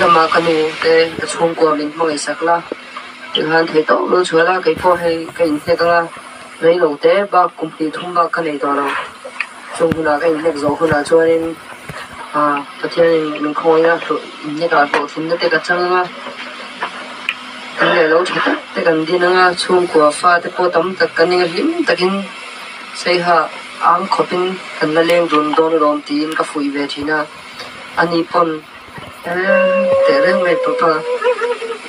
lama kanu te chung ko min mai sakla han thei to lo chula kai pho hei kai ne ka nei lo te ba kumpi thum ba ka nei to lo chung na kai ne zo hu na chuan pathian min khoi na ne ka pho thum te ka changa kan le lo thata te kan din nga chung ko fa te po tam tak kan ning lim takin sei ha am khopin kan la leng dun don rom tin ka fui ve thina ani pon te reng me papa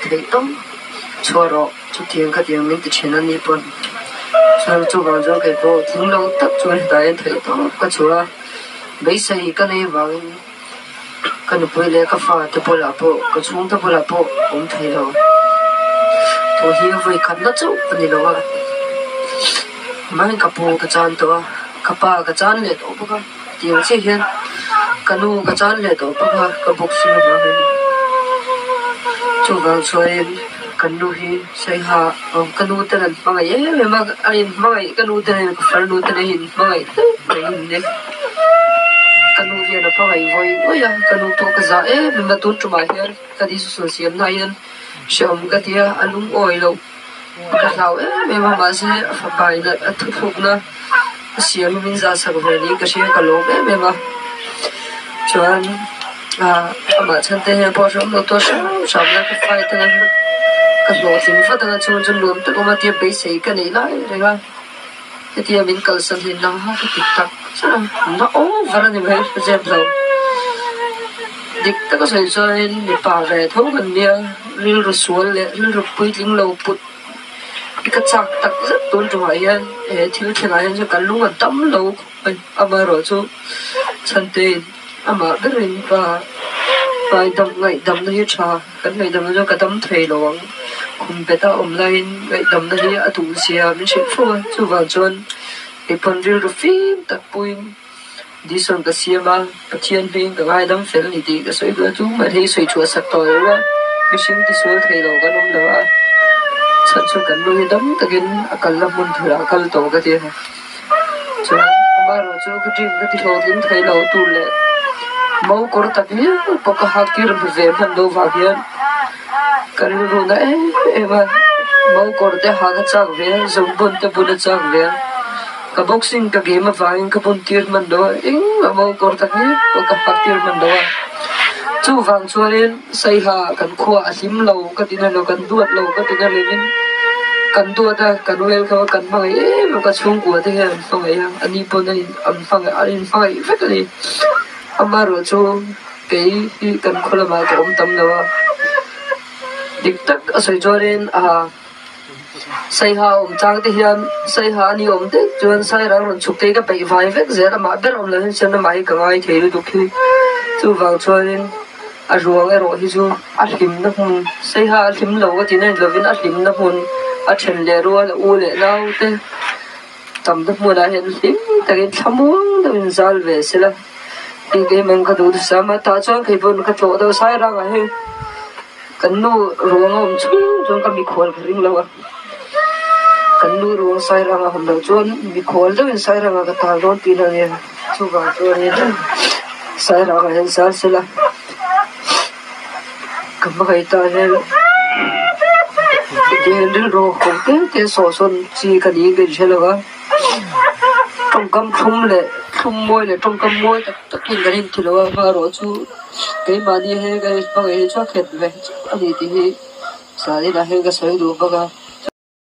thei tom choro chu thiang ka tiang min ti chen ani pon sang chu bang jo ke po thing lo tak chuan dai thei to ka chua bei sai ka nei wang kan pui le ka fa te pola po ka chung te pola po om thei lo to hi voi khat na chu ani lo wa mai ka po ka chan to ka pa ka chan le to ka tiang che hian kanu ka chan le to pa ka bok sim ma he chu wang choi kanu hi sai ha kanu te nan pa ye me ma ai ma ai kanu te ne ka far nu te ne hin ma ai ne kanu hi na pa ai voi oya kanu to ka za me ma tun tu ma hian ka di su siam na hian shom ka tia alum oi lo ka lau me ma se fa bai na thu thuk na siam min za sa ko ni ka she ka lo me ma chuan ama chan te he po rom no to sha na ka fai te na ka lo thing fa ta chun chun lom te ko ma ti be sei ka nei lai renga te ti min kal san hin na ha ka tik tak sa na o vara ni mai se jeb lo dik ta ko sai sai ni pa ve tho kan nia ril ru sual le ril ru pui ling lo put ka chak tak rất tốn trung hải yên thiếu thiên hải cho cả lũ tắm lâu ama rồi cho chân tên ama biết rồi và đầm nó hết trà cái ngày đầm nó cho cái đầm thầy lo cùng bé ta online ngày đầm nó hết tủ xe mình sẽ phô cho vào chôn cái phần riêng rồi phim tập bùi đi xuống cái xe mà cái thiên viên cái ai đâm phèn thì cái sợi cái chú mà thấy sợi chua sạch tối quá cái sinh thì số thầy lo cái nông đó sản xuất cái nuôi đấm tất nhiên cần làm môn thừa cần tổ cái gì cho mà rồi cho cái chuyện cái thầu tiền thầy lâu tu lệ mau có tập nhớ có cái hạt kia rồi về phần đâu vào kia cái rồi đấy em mà mau có để hạt cái chắc về dùng bún để bún chắc về cái boxing cái game mà vào cái bún kia mình đó em mà mau có tập nhớ có cái hạt kia mình đó chú vàng cho nên xây hà cần khoa sim lâu cái tin là cần duat lâu cái tin là lên cần duat à cần well cái cần bằng ấy mà cái chung của thế hệ bằng ấy anh đi bên này anh bằng anh bằng vậy cái này ama rồi cho cái cần khoa mà cái ông tâm đâu dik tak asai cho nên xây hà ông trang thế hiện xây hà ni ông thế cho xây ra rồi chụp cái bảy vài vết dễ là mà biết ông là hiện nó máy cái ai thấy được khi chú vàng cho nên ruộng cái rồi chú lim nó hun xây ha lim lâu cái tin này lovin lim nó hun chen le ro là u le nào thế tầm nó mua lại hiện lim tại tham muốn nó mình zal về sẽ là cái mình cái đồ sao mà ta cho cái vốn cái chỗ đâu sai ra cái cần nu ruộng ông chung cái bị khổ cái ring lâu cần nu ruộng sai ra cái hôm đầu chung bị khổ đâu mình sai ra cái ta rồi tin này chú vàng cho nên sai ra cái hiện sai sẽ là cầm cái ta này cái đứa rồi không cái sổ son chỉ cái gì cái gì là trong cam thum môi này trong cam môi tất nhiên cái gì thì là mà rồi chú cái mà đi hay cái cho khét về anh thì sao đi là hay cái sợi đồ bác